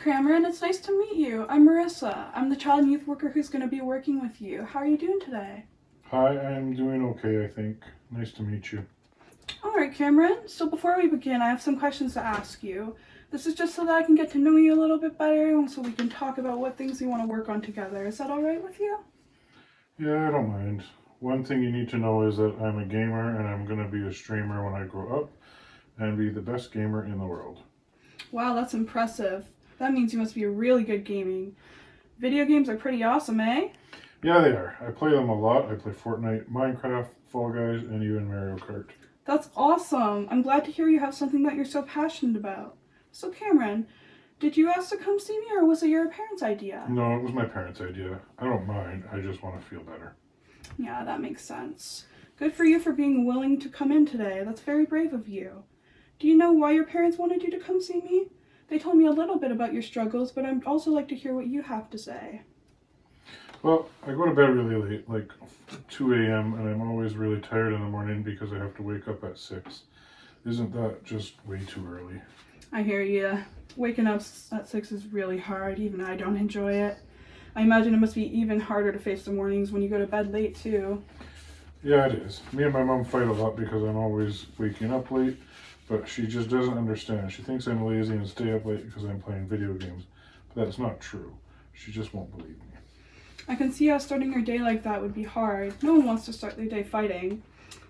Cameron, it's nice to meet you. I'm Marissa. I'm the child and youth worker who's going to be working with you. How are you doing today? Hi, I'm doing okay, I think. Nice to meet you. Alright, Cameron. So before we begin, I have some questions to ask you. This is just so that I can get to know you a little bit better and so we can talk about what things we want to work on together. Is that alright with you? Yeah, I don't mind. One thing you need to know is that I'm a gamer and I'm going to be a streamer when I grow up and be the best gamer in the world. Wow, that's impressive. That means you must be really good gaming. Video games are pretty awesome, eh? Yeah, they are. I play them a lot. I play Fortnite, Minecraft, Fall Guys, and even Mario Kart. That's awesome. I'm glad to hear you have something that you're so passionate about. So Cameron, did you ask to come see me or was it your parents' idea? No, it was my parents' idea. I don't mind. I just want to feel better. Yeah, that makes sense. Good for you for being willing to come in today. That's very brave of you. Do you know why your parents wanted you to come see me? They told me a little bit about your struggles, but I'd also like to hear what you have to say. Well, I go to bed really late, like 2 a.m., and I'm always really tired in the morning because I have to wake up at 6. Isn't that just way too early? I hear you. Waking up at 6 is really hard. Even I don't enjoy it. I imagine it must be even harder to face the mornings when you go to bed late, too. Yeah, it is. Me and my mom fight a lot because I'm always waking up late, but she just doesn't understand. She thinks I'm lazy and stay up late because I'm playing video games, but that's not true. She just won't believe me. I can see how starting your day like that would be hard. No one wants to start their day fighting.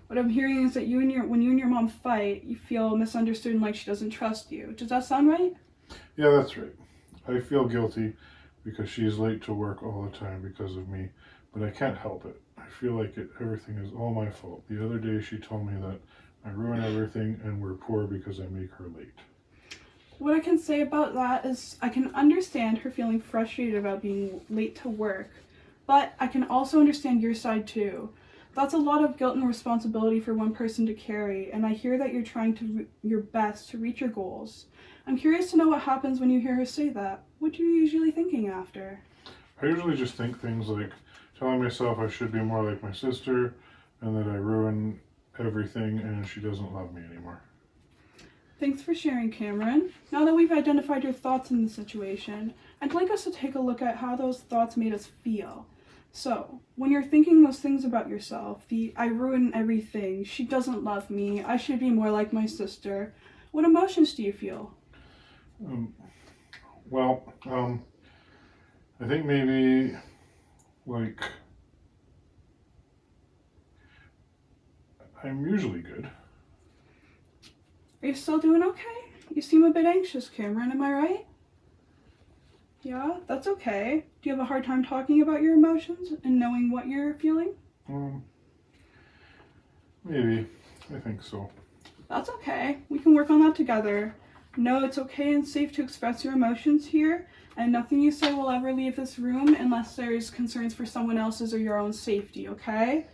What I'm hearing is that when you and your mom fight, you feel misunderstood and like she doesn't trust you. Does that sound right? Yeah, that's right. I feel guilty because she is late to work all the time because of me, but I can't help it. I feel like everything is all my fault. The other day she told me that I ruin everything and we're poor because I make her late. What I can say about that is I can understand her feeling frustrated about being late to work, but I can also understand your side too. That's a lot of guilt and responsibility for one person to carry, and I hear that you're trying your best to reach your goals. I'm curious to know what happens when you hear her say that. What are you usually thinking after? I usually just think things like telling myself I should be more like my sister and that I ruin everything and she doesn't love me anymore. Thanks for sharing, Cameron. Now that we've identified your thoughts in the situation, I'd like us to take a look at how those thoughts made us feel. So, when you're thinking those things about yourself, I ruin everything, she doesn't love me, I should be more like my sister, what emotions do you feel? I think maybe like I'm usually good. Are you still doing okay? You seem a bit anxious, Cameron, am I right? Yeah, that's okay. Do you have a hard time talking about your emotions and knowing what you're feeling? Maybe. I think so. That's okay. We can work on that together. No, it's okay and safe to express your emotions here, and nothing you say will ever leave this room unless there's concerns for someone else's or your own safety, okay?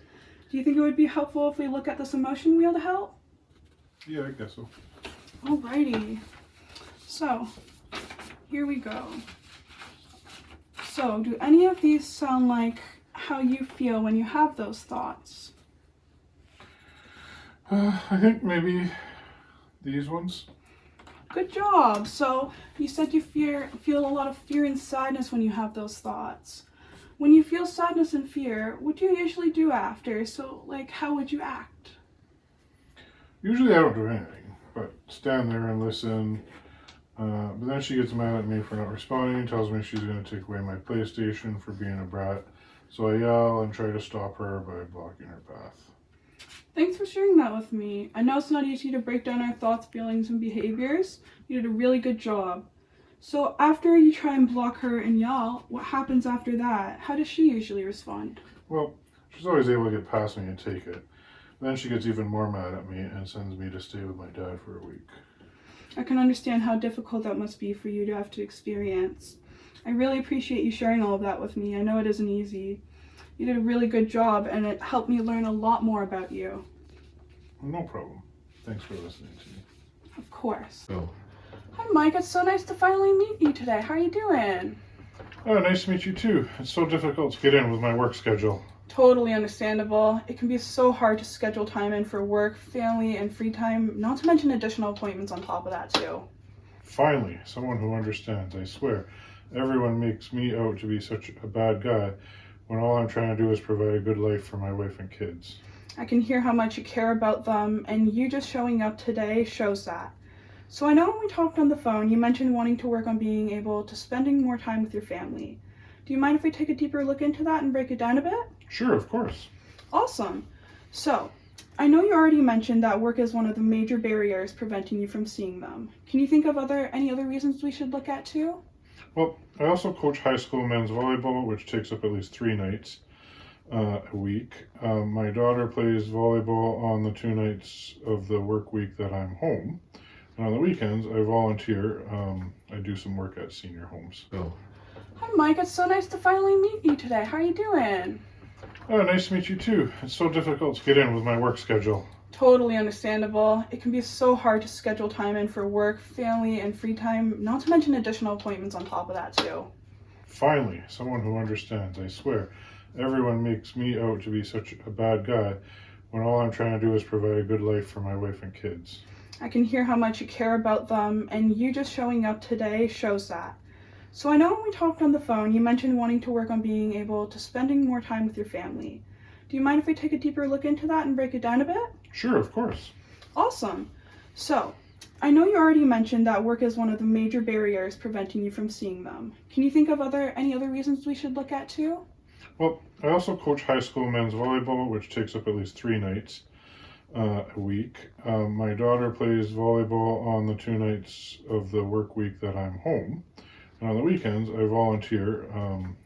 Do you think it would be helpful if we look at this emotion wheel to help? Yeah, I guess so. Alrighty. So, here we go. So, do any of these sound like how you feel when you have those thoughts? I think maybe these ones. Good job. So, you said you feel a lot of fear and sadness when you have those thoughts. When you feel sadness and fear, what do you usually do after? So, like, how would you act? Usually I don't do anything, but stand there and listen. But then she gets mad at me for not responding, tells me she's going to take away my PlayStation for being a brat. So I yell and try to stop her by blocking her path. Thanks for sharing that with me. I know it's not easy to break down our thoughts, feelings, and behaviors. You did a really good job. So after you try and block her and yell, what happens after that? How does she usually respond? Well, she's always able to get past me and take it. Then she gets even more mad at me and sends me to stay with my dad for a week. I can understand how difficult that must be for you to have to experience. I really appreciate you sharing all of that with me. I know it isn't easy. You did a really good job, and it helped me learn a lot more about you. No problem. Thanks for listening to me. Of course. Bill. Hi, Mike. It's so nice to finally meet you today. How are you doing? Oh, nice to meet you too. It's so difficult to get in with my work schedule. Totally understandable. It can be so hard to schedule time in for work, family, and free time, not to mention additional appointments on top of that, too. Finally, someone who understands, I swear. Everyone makes me out to be such a bad guy when all I'm trying to do is provide a good life for my wife and kids. I can hear how much you care about them, and you just showing up today shows that. So I know when we talked on the phone, you mentioned wanting to work on being able to spending more time with your family. Do you mind if we take a deeper look into that and break it down a bit? Sure, of course. Awesome. So, I know you already mentioned that work is one of the major barriers preventing you from seeing them. Can you think of any other reasons we should look at too? Well, I also coach high school men's volleyball, which takes up at least 3 nights a week. My daughter plays volleyball on the 2 nights of the work week that I'm home. And on the weekends, I volunteer. I do some work at senior homes. So. Hi, Mike. It's so nice to finally meet you today. How are you doing? Oh, nice to meet you too. It's so difficult to get in with my work schedule. Totally understandable. It can be so hard to schedule time in for work, family, and free time, not to mention additional appointments on top of that too. Finally, someone who understands, I swear. Everyone makes me out to be such a bad guy when all I'm trying to do is provide a good life for my wife and kids. I can hear how much you care about them, and you just showing up today shows that. So I know when we talked on the phone, you mentioned wanting to work on being able to spending more time with your family. Do you mind if we take a deeper look into that and break it down a bit? Sure, of course. Awesome. So, I know you already mentioned that work is one of the major barriers preventing you from seeing them. Can you think of any other reasons we should look at too? Well, I also coach high school men's volleyball, which takes up at least 3 nights a week. My daughter plays volleyball on the 2 nights of the work week that I'm home. And on the weekends, I volunteer.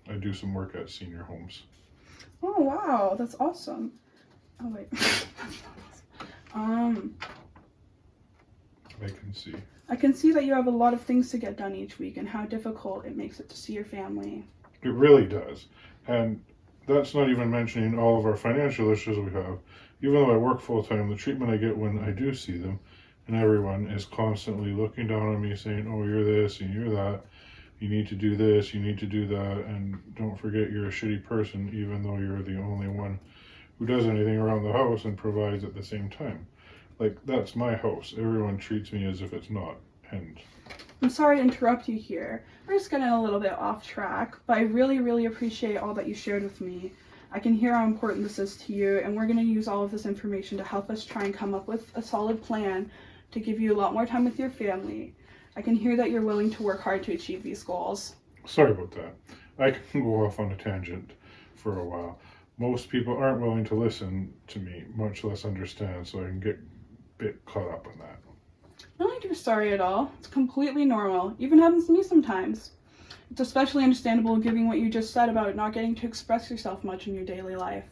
I do some work at senior homes. Oh, wow. That's awesome. Oh, wait. I can see. I can see that you have a lot of things to get done each week and how difficult it makes it to see your family. It really does. And that's not even mentioning all of our financial issues we have. Even though I work full time, the treatment I get when I do see them, and everyone is constantly looking down on me saying, oh, you're this and you're that. You need to do this, you need to do that, and don't forget you're a shitty person, even though you're the only one who does anything around the house and provides at the same time. Like, that's my house. Everyone treats me as if it's not. And I'm sorry to interrupt you here. We're just getting a little bit off track, but I really, really appreciate all that you shared with me. I can hear how important this is to you, and we're going to use all of this information to help us try and come up with a solid plan to give you a lot more time with your family. I can hear that you're willing to work hard to achieve these goals. sorry about that. I can go off on a tangent for a while. Most people aren't willing to listen to me, much less understand, so I can get a bit caught up in that. No need to be sorry at all. It's completely normal. Even happens to me sometimes. It's especially understandable given what you just said about not getting to express yourself much in your daily life.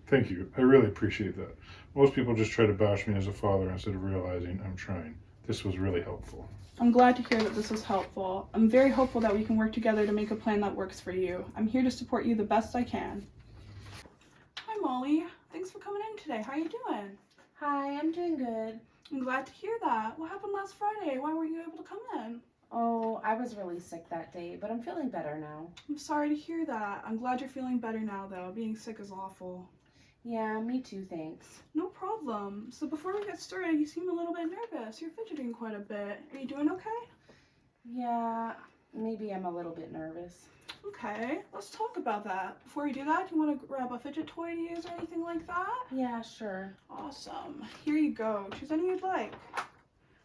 Thank you. I really appreciate that. Most people just try to bash me as a father instead of realizing I'm trying. This was really helpful. I'm glad to hear that this was helpful. I'm very hopeful that we can work together to make a plan that works for you. I'm here to support you the best I can. Hi, Molly. Thanks for coming in today. How are you doing? Hi, I'm doing good. I'm glad to hear that. What happened last Friday? Why weren't you able to come in? Oh, I was really sick that day, but I'm feeling better now. I'm sorry to hear that. I'm glad you're feeling better now, though. Being sick is awful. Yeah, me too, thanks. No problem. So before we get started, you seem a little bit nervous. You're fidgeting quite a bit. Are you doing okay? Yeah, maybe I'm a little bit nervous. Okay, let's talk about that. Before we do that, do you want to grab a fidget toy to use or anything like that? Yeah, sure. Awesome. Here you go. Choose any you'd like.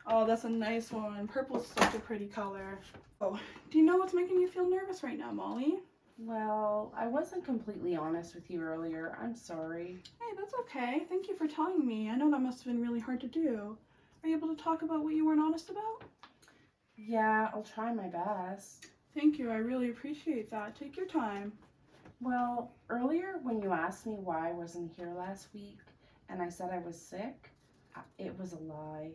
Oh, that's a nice one. Purple's such a pretty color. Oh, do you know what's making you feel nervous right now, Molly? Well, I wasn't completely honest with you earlier. I'm sorry. Hey, that's okay. Thank you for telling me. I know that must have been really hard to do. Are you able to talk about what you weren't honest about? Yeah, I'll try my best. Thank you. I really appreciate that. Take your time. Well, earlier when you asked me why I wasn't here last week and I said I was sick, it was a lie.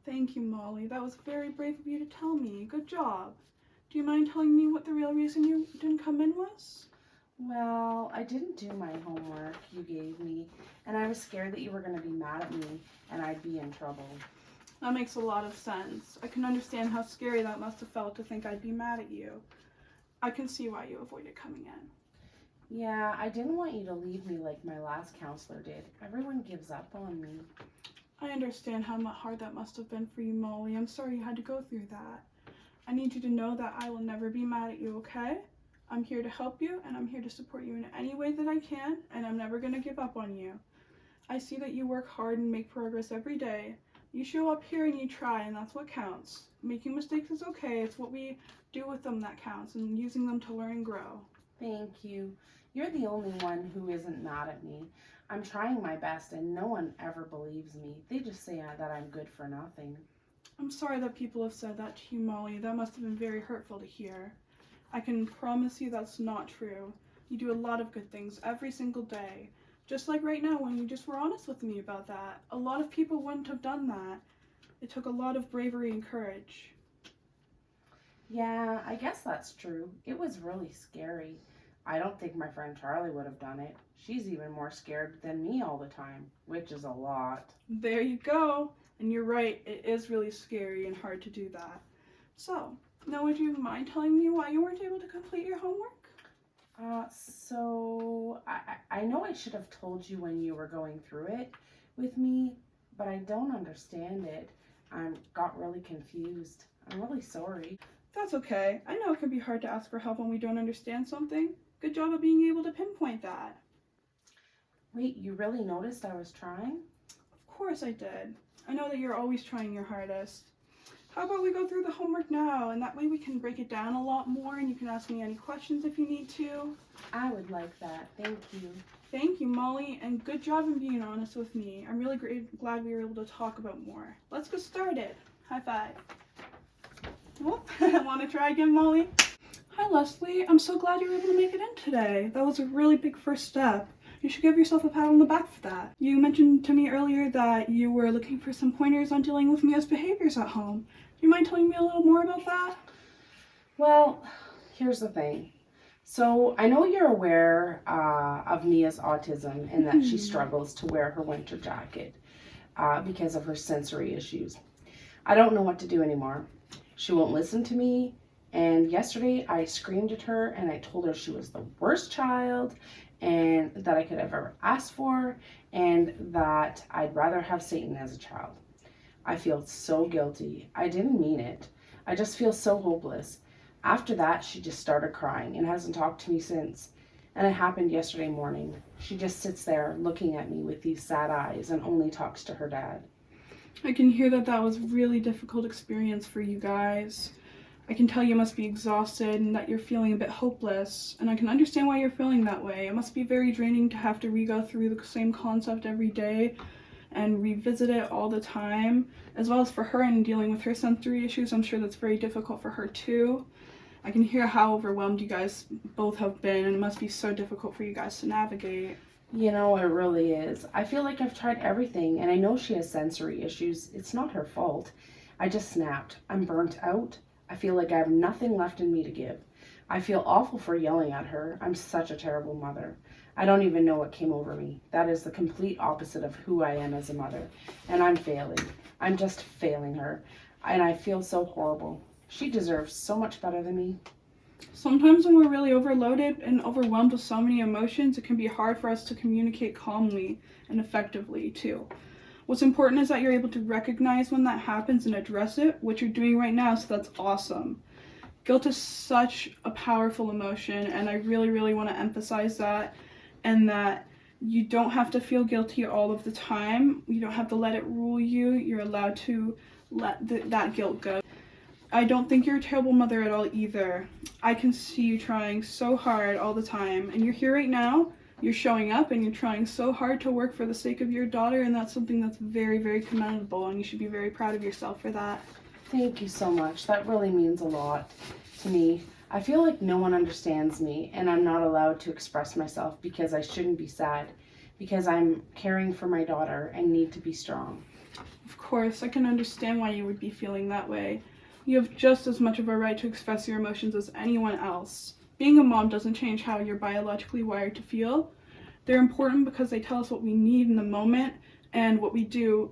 Thank you, Molly. That was very brave of you to tell me. Good job. Do you mind telling me what the real reason you didn't come in was? Well, I didn't do my homework you gave me, and I was scared that you were going to be mad at me and I'd be in trouble. That makes a lot of sense. I can understand how scary that must have felt to think I'd be mad at you. I can see why you avoided coming in. Yeah, I didn't want you to leave me like my last counselor did. Everyone gives up on me. I understand how hard that must have been for you, Molly. I'm sorry you had to go through that. I need you to know that I will never be mad at you, okay? I'm here to help you, and I'm here to support you in any way that I can, and I'm never going to give up on you. I see that you work hard and make progress every day. You show up here and you try, and that's what counts. Making mistakes is okay. It's what we do with them that counts, and using them to learn and grow. Thank you. You're the only one who isn't mad at me. I'm trying my best and no one ever believes me. They just say that I'm good for nothing. I'm sorry that people have said that to you, Molly. That must have been very hurtful to hear. I can promise you that's not true. You do a lot of good things every single day. Just like right now when you just were honest with me about that. A lot of people wouldn't have done that. It took a lot of bravery and courage. Yeah, I guess that's true. It was really scary. I don't think my friend Charlie would have done it. She's even more scared than me all the time, which is a lot. There you go. And you're right, it is really scary and hard to do that. So, now would you mind telling me why you weren't able to complete your homework? So I know I should have told you when you were going through it with me, but I don't understand it. I got really confused. I'm really sorry. That's okay. I know it can be hard to ask for help when we don't understand something. Good job of being able to pinpoint that. Wait, you really noticed I was trying? Of course I did. I know that you're always trying your hardest. How about we go through the homework now, and that way we can break it down a lot more, and you can ask me any questions if you need to. I would like that. Thank you. Thank you, Molly, and good job in being honest with me. I'm really glad we were able to talk about more. Let's get started. High five. Oh, want to try again, Molly? Hi, Leslie. I'm so glad you were able to make it in today. That was a really big first step. You should give yourself a pat on the back for that. You mentioned to me earlier that you were looking for some pointers on dealing with Mia's behaviors at home. Do you mind telling me a little more about that? Well, here's the thing. So I know you're aware of Mia's autism and that she struggles to wear her winter jacket because of her sensory issues. I don't know what to do anymore. She won't listen to me. And yesterday I screamed at her and I told her she was the worst child and that I could have ever asked for, and that I'd rather have Satan as a child. I feel so guilty. I didn't mean it. I just feel so hopeless. After that, she just started crying and hasn't talked to me since. And it happened yesterday morning. She just sits there looking at me with these sad eyes and only talks to her dad. I can hear that that was a really difficult experience for you guys. I can tell you must be exhausted and that you're feeling a bit hopeless, and I can understand why you're feeling that way. It must be very draining to have to re-go through the same concept every day and revisit it all the time, as well as for her and dealing with her sensory issues. I'm sure that's very difficult for her too. I can hear how overwhelmed you guys both have been, and it must be so difficult for you guys to navigate. You know, it really is. I feel like I've tried everything, and I know she has sensory issues. It's not her fault. I just snapped. I'm burnt out. I feel like I have nothing left in me to give. I feel awful for yelling at her. I'm such a terrible mother. I don't even know what came over me. That is the complete opposite of who I am as a mother. And I'm failing. I'm just failing her. And I feel so horrible. She deserves so much better than me. Sometimes when we're really overloaded and overwhelmed with so many emotions, it can be hard for us to communicate calmly and effectively too. What's important is that you're able to recognize when that happens and address it, which you're doing right now, so that's awesome. Guilt is such a powerful emotion, and I really, really want to emphasize that, and that you don't have to feel guilty all of the time. You don't have to let it rule you. You're allowed to let that guilt go. I don't think you're a terrible mother at all either. I can see you trying so hard all the time, and you're here right now. You're showing up and you're trying so hard to work for the sake of your daughter, and that's something that's very, very commendable, and you should be very proud of yourself for that. Thank you so much. That really means a lot to me. I feel like no one understands me, and I'm not allowed to express myself because I shouldn't be sad, because I'm caring for my daughter and need to be strong. Of course, I can understand why you would be feeling that way. You have just as much of a right to express your emotions as anyone else. Being a mom doesn't change how you're biologically wired to feel. They're important because they tell us what we need in the moment and what we do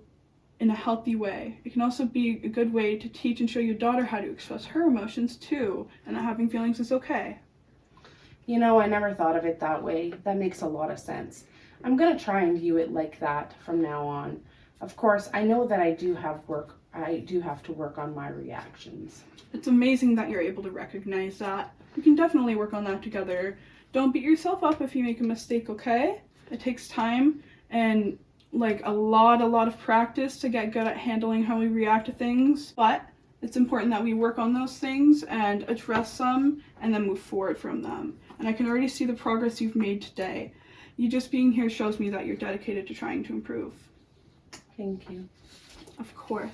in a healthy way. It can also be a good way to teach and show your daughter how to express her emotions too, and that having feelings is okay. You know, I never thought of it that way. That makes a lot of sense. I'm going to try and view it like that from now on. Of course, I know that I do have work I do have to work on my reactions. It's amazing that you're able to recognize that. We can definitely work on that together. Don't beat yourself up if you make a mistake, okay? It takes time and like a lot of practice to get good at handling how we react to things, but it's important that we work on those things and address them and then move forward from them. And I can already see the progress you've made today. You just being here shows me that you're dedicated to trying to improve. Thank you. Of course.